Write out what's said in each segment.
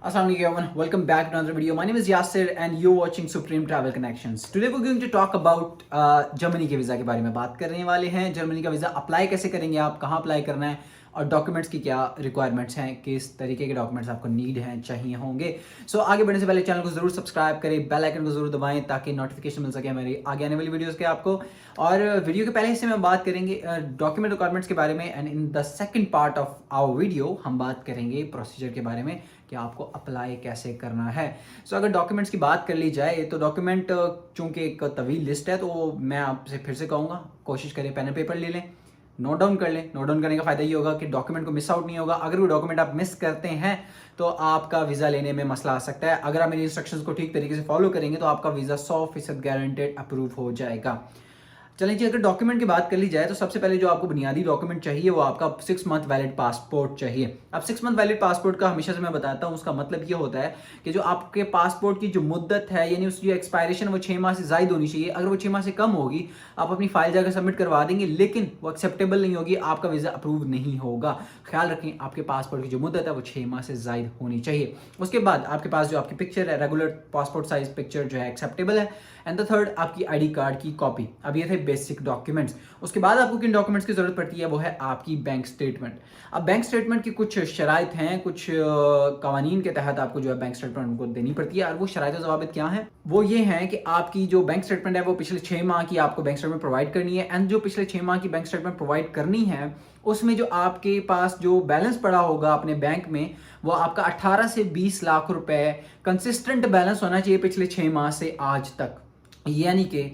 Assalamu alaikum, welcome back to another video. My name is Yasir and you're watching Supreme Travel Connections. Today we're going to talk about Germany के visa के बारे में बात करने वाले हैं। Germany का वीज़ा अप्लाई कैसे करेंगे आप, कहाँ अप्लाई करना है और डॉक्यूमेंट्स की क्या रिक्वायरमेंट्स हैं, किस तरीके के डॉक्यूमेंट्स आपको नीड हैं, चाहिए होंगे। सो आगे बढ़ने से पहले चैनल को ज़रूर सब्सक्राइब करें, बेल आइकन को ज़रूर दबाएं ताकि नोटिफिकेशन मिल सके हमारी आगे आने वाली वीडियोज़ के आपको। और वीडियो के पहले हिस्से में हम बात करेंगे डॉक्यूमेंट रिक्वायरमेंट्स के बारे में and in the second part of our video हम बात करेंगे प्रोसीजर के बारे में कि आपको अप्लाई कैसे करना है। सो अगर डॉक्यूमेंट्स की बात कर ली जाए तो डॉक्यूमेंट चूंकि एक तवील लिस्ट है तो मैं आपसे फिर से कहूँगा कोशिश करें पेन एंड पेपर ले लें, नोट डाउन कर लें। नोट डाउन करने का फायदा ये होगा कि डॉक्यूमेंट को मिस आउट नहीं होगा। अगर वो डॉक्यूमेंट आप मिस करते हैं तो आपका वीज़ा लेने में मसला आ सकता है। अगर आप मेरी इंस्ट्रक्शंस को ठीक तरीके से फॉलो करेंगे तो आपका वीज़ा 100% गारंटेड अप्रूव हो जाएगा। चलें जी, अगर डॉक्यूमेंट की बात कर ली जाए तो सबसे पहले जो आपको बुनियादी डॉक्यूमेंट चाहिए वो आपका 6 मंथ वैलिड पासपोर्ट चाहिए। अब 6 मंथ वैलिड पासपोर्ट का हमेशा से मैं बताता हूँ, उसका मतलब ये होता है कि जो आपके पासपोर्ट की जो मुद्दत है यानी उसकी जो एक्सपायरेशन है वो 6 माह से ज़ायद होनी चाहिए। अगर वो 6 माह से कम होगी आप अपनी फाइल जाकर सबमिट करवा देंगे लेकिन वो एक्सेप्टेबल नहीं होगी, आपका वीज़ा अप्रूव नहीं होगा। ख्याल रखें आपके पासपोर्ट की जो मुद्दत है वो 6 माह से ज़ायद होनी चाहिए। उसके बाद आपके पास जो आपकी पिक्चर है, रेगुलर पासपोर्ट साइज पिक्चर जो है एक्सेप्टेबल है। एंड द थर्ड आपकी आईडी कार्ड की कॉपी। अब ये थे बेसिक डॉक्यूमेंट्स। उसके बाद आपको किन डॉक्यूमेंट्स की जरूरत पड़ती है वो है आपकी बैंक स्टेटमेंट। अब बैंक स्टेटमेंट की कुछ शराइत हैं, कुछ कवानीन के तहत आपको जो है बैंक स्टेटमेंट उनको देनी पड़ती है। और वो शराइत और ज़वाबित क्या हैं? वो ये हैं कि आपकी जो बैंक स्टेटमेंट है वो पिछले 6 माह की आपको बैंक स्टेटमेंट प्रोवाइड करनी है। एंड जो पिछले 6 माह की बैंक स्टेटमेंट प्रोवाइड करनी है उसमें जो आपके पास जो बैलेंस पड़ा होगा अपने बैंक में वो आपका 18 से 20 लाख रुपए कंसिस्टेंट बैलेंस होना चाहिए पिछले 6 माह से आज तक। यानी कि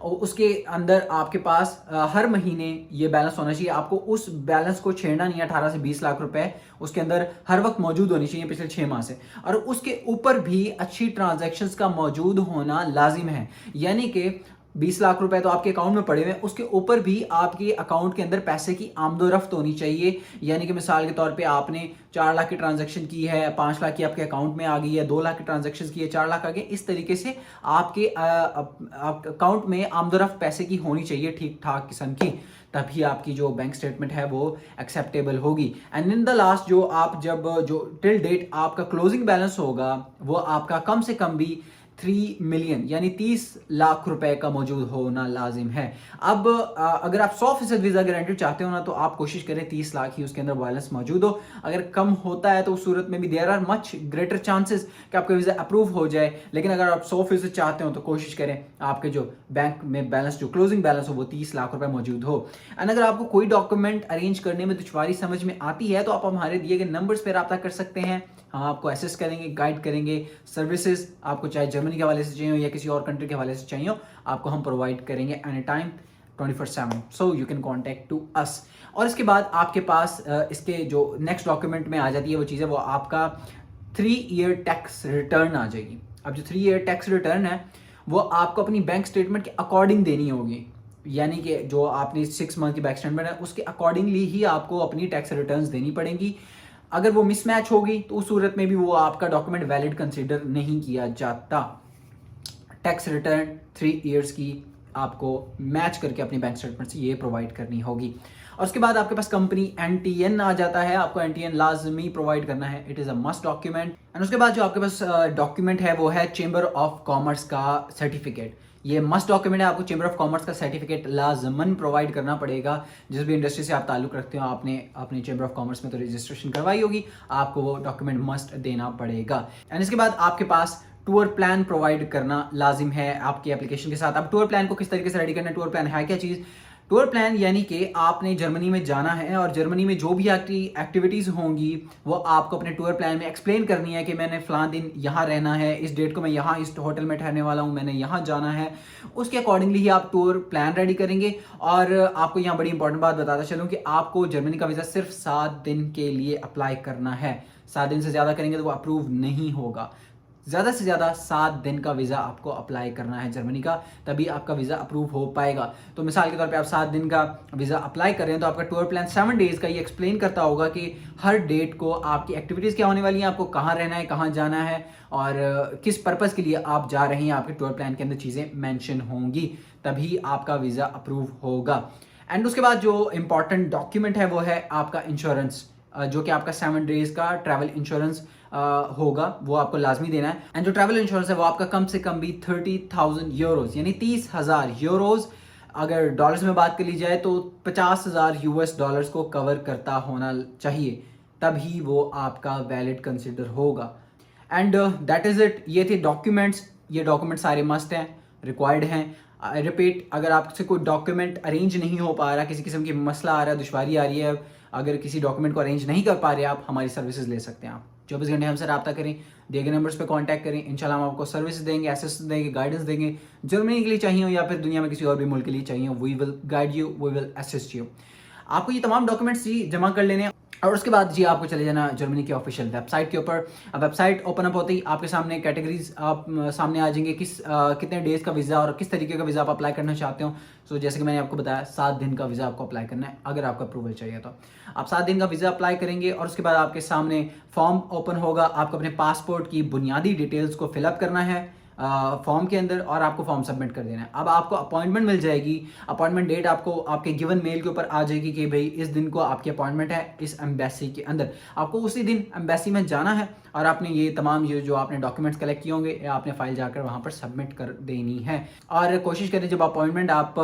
उसके अंदर आपके पास हर महीने ये बैलेंस होना चाहिए। आपको उस बैलेंस को छेड़ना नहीं है। 18 से 20 लाख रुपए उसके अंदर हर वक्त मौजूद होनी चाहिए पिछले 6 माह से। और उसके ऊपर भी अच्छी ट्रांजैक्शंस का मौजूद होना लाजिम है। यानी कि 20 लाख रुपए तो आपके अकाउंट में पड़े हुए हैं, उसके ऊपर भी आपके अकाउंट के अंदर पैसे की आमदोरफ्त होनी चाहिए। यानी कि मिसाल के तौर पे आपने 4 लाख की ट्रांजैक्शन की है, 5 लाख की आपके अकाउंट में आ गई है, 2 लाख की ट्रांजैक्शन की है, 4 लाख आ गए। इस तरीके से आपके अकाउंट में आमदोरफ्त पैसे की होनी चाहिए ठीक ठाक किस्म की, तभी आपकी जो बैंक स्टेटमेंट है वो एक्सेप्टेबल होगी। एंड इन द लास्ट जो आप जब जो टिल डेट आपका क्लोजिंग बैलेंस होगा वो आपका कम से कम भी 3 मिलियन यानी 30 लाख रुपए का मौजूद होना लाजिम है। अब अगर आप 100% वीज़ा गारंटी चाहते हो ना तो आप कोशिश करें 30 लाख ही उसके अंदर बैलेंस मौजूद हो। अगर कम होता है तो उस सूरत में भी there are much greater chances कि आपका वीज़ा अप्रूव हो जाए। लेकिन अगर आप 100% चाहते हो तो कोशिश करें आपके जो बैंक में बैलेंस जो क्लोजिंग बैलेंस हो वो 30 लाख रुपए मौजूद हो। एंड अगर आपको कोई डॉक्यूमेंट अरेंज करने में दुश्वारी समझ में आती है तो आप हमारे दिए गए नंबर्स पर रब्ता कर सकते हैं। हम आपको असिस्ट करेंगे, गाइड करेंगे। सर्विसेज आपको चाहे जर्मनी के हवाले से चाहिए हो या किसी और कंट्री के हवाले से चाहिए हो आपको हम प्रोवाइड करेंगे any time 24/7। So you can contact to us. और इसके बाद आपके पास इसके जो नेक्स्ट डॉक्यूमेंट में आ जाती है वो चीज़ है वो आपका 3 ईयर टैक्स रिटर्न आ जाएगी। अब जो 3 ईयर टैक्स रिटर्न है वो आपको अपनी बैंक स्टेटमेंट के अकॉर्डिंग देनी होगी। यानी कि जो आपने 6 मंथ की बैंक स्टेटमेंट है उसके अकॉर्डिंगली ही आपको अपनी टैक्स रिटर्न्स देनी पड़ेंगी। अगर वो मिसमैच होगी तो उस सूरत में भी वो आपका डॉक्यूमेंट वैलिड कंसीडर नहीं किया जाता। टैक्स रिटर्न 3 इयर्स की आपको मैच करके अपनी बैंक स्टेटमेंट से ये प्रोवाइड करनी होगी। और उसके बाद आपके पास कंपनी NTN आ जाता है, आपको NTN लाजमी प्रोवाइड करना है, it is a must document. And उसके बाद जो आपके पास डॉक्यूमेंट है वो है चेंबर ऑफ कॉमर्स का सर्टिफिकेट। ये मस्ट डॉक्यूमेंट है, आपको चेंबर ऑफ कॉमर्स का सर्टिफिकेट लाजमन प्रोवाइड करना पड़ेगा। जिस भी इंडस्ट्री से आप ताल्लुक रखते हो आपने अपने चेंबर ऑफ कॉमर्स में तो रजिस्ट्रेशन करवाई होगी, आपको वो डॉक्यूमेंट मस्ट देना पड़ेगा। एंड इसके बाद आपके पास टूर प्लान प्रोवाइड करना लाजिम है आपकी एप्लीकेशन के साथ। अब टूर प्लान को किस तरीके से रेडी करना है, टूर प्लान है क्या चीज़? टूर प्लान यानी कि आपने जर्मनी में जाना है और जर्मनी में जो भी एक्टिविटीज़ होंगी वो आपको अपने टूर प्लान में एक्सप्लेन करनी है कि मैंने फ़लाँ दिन यहाँ रहना है, इस डेट को मैं यहाँ इस होटल में ठहरने वाला हूँ, मैंने यहाँ जाना है। उसके अकॉर्डिंगली ही आप टूर प्लान रेडी करेंगे। और आपको यहाँ बड़ी इंपॉर्टेंट बात बताता चलूँ कि आपको जर्मनी का वीज़ा सिर्फ 7 दिन के लिए अप्लाई करना है। 7 दिन से ज़्यादा करेंगे तो वो अप्रूव नहीं होगा। ज़्यादा से ज़्यादा 7 दिन का वीज़ा आपको अप्लाई करना है जर्मनी का, तभी आपका वीज़ा अप्रूव हो पाएगा। तो मिसाल के तौर पे आप 7 दिन का वीज़ा अप्लाई कर रहे हैं तो आपका टूर प्लान 7 डेज़ का ये एक्सप्लेन करता होगा कि हर डेट को आपकी एक्टिविटीज़ क्या होने वाली हैं, आपको कहाँ रहना है, कहाँ जाना है और किस पर्पज़ के लिए आप जा रहे हैं। आपके टूर प्लान के अंदर चीज़ें मैंशन होंगी, तभी आपका वीज़ा अप्रूव होगा। एंड उसके बाद जो इम्पॉर्टेंट डॉक्यूमेंट है वो है आपका इंश्योरेंस, जो कि आपका 7 डेज़ का ट्रैवल इंश्योरेंस होगा, वो आपको लाजमी देना है। एंड जो ट्रैवल इंश्योरेंस है वो आपका कम से कम भी 30,000 यूरोज यानी 30,000 यूरोज, अगर डॉलर्स में बात कर ली जाए तो 50,000 यूएस डॉलर्स को कवर करता होना चाहिए, तभी वो आपका वैलिड कंसिडर होगा। And that is it. ये थे डॉक्यूमेंट्स, ये डॉक्यूमेंट सारे मस्ट हैं, रिक्वायर्ड हैं। आई रिपीट, अगर आपसे कोई डॉक्यूमेंट अरेंज नहीं हो पा रहा, किसी किस्म की मसला आ रहा है, दुश्वारी आ रही है, अगर किसी डॉक्यूमेंट को अरेंज नहीं कर पा रहे, आप हमारी सर्विसेज ले सकते हैं। आप 24 घंटे हमसे रब्ता करें, दिए गए नंबर्स पे कांटेक्ट करें। इंशाल्लाह हम आपको सर्विस देंगे, एसेस देंगे, गाइडेंस देंगे। जर्मनी के लिए चाहिए हो या फिर दुनिया में किसी और भी मुल्क के लिए चाहिए हो, we will guide you, we will assist you. आपको ये तमाम डॉक्यूमेंट्स जी जमा कर लेने हैं और उसके बाद जी आपको चले जाना जर्मनी की ऑफिशियल वेबसाइट के ऊपर। वेबसाइट ओपन अप होते ही आपके सामने कैटेगरीज आप सामने आ जाएंगे, कितने डेज का वीज़ा और किस तरीके का वीज़ा आप अप्लाई करना चाहते हो। सो जैसे कि मैंने आपको बताया 7 दिन का वीज़ा आपको अप्लाई करना है। अगर आपका अप्रूवल चाहिए तो आप 7 दिन का वीज़ा अप्लाई करेंगे और उसके बाद आपके सामने फॉर्म ओपन होगा। आपको अपने पासपोर्ट की बुनियादी डिटेल्स को फिलअप करना है फॉर्म के अंदर और आपको फॉर्म सबमिट कर देना है। अब आपको अपॉइंटमेंट मिल जाएगी, अपॉइंटमेंट डेट आपको आपके गिवन मेल के ऊपर आ जाएगी कि भाई इस दिन को आपकी अपॉइंटमेंट है इस एम्बेसी के अंदर। आपको उसी दिन एम्बेसी में जाना है और आपने ये तमाम ये जो आपने डॉक्यूमेंट्स कलेक्ट किए होंगे आपने फाइल जाकर वहाँ पर सबमिट कर देनी है। और कोशिश करें जब अपॉइंटमेंट आप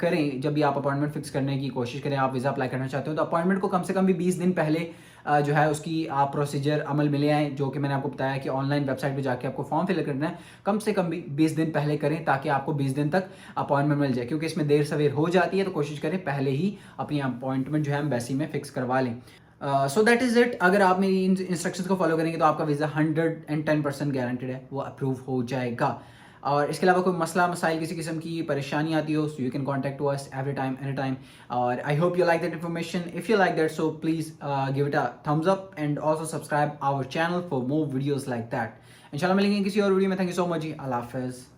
करें, जब भी आप अपॉइंटमेंट फिक्स करने की कोशिश करें, आप वीज़ा अप्लाई करना चाहते हो तो अपॉइंटमेंट को कम से कम भी 20 दिन पहले जो है उसकी आप प्रोसीजर अमल में ले आएँ, जो कि मैंने आपको बताया कि ऑनलाइन वेबसाइट पे जाके आपको फॉर्म फिल करना है। कम से कम भी 20 दिन पहले करें ताकि आपको 20 दिन तक अपॉइंटमेंट मिल जाए, क्योंकि इसमें देर सवेर हो जाती है। तो कोशिश करें पहले ही अपनी अपॉइंटमेंट जो है एम्बेसी में फिक्स करवा लें। So that is it. अगर आप मेरी इन इंस्ट्रक्शंस को फॉलो करेंगे तो आपका वीज़ा 110% गारंटेड है, वो अप्रूव हो जाएगा। और इसके अलावा कोई मसला मसाइल किसी किस्म की परेशानी आती हो, so you can contact to us every time any time. और I hope you like that information. If you like that so please give it a thumbs up and also subscribe our channel for more videos like that. इंशाल्लाह मिलेंगे किसी और video में। Thank you so much जी, अल्लाह हाफिज़।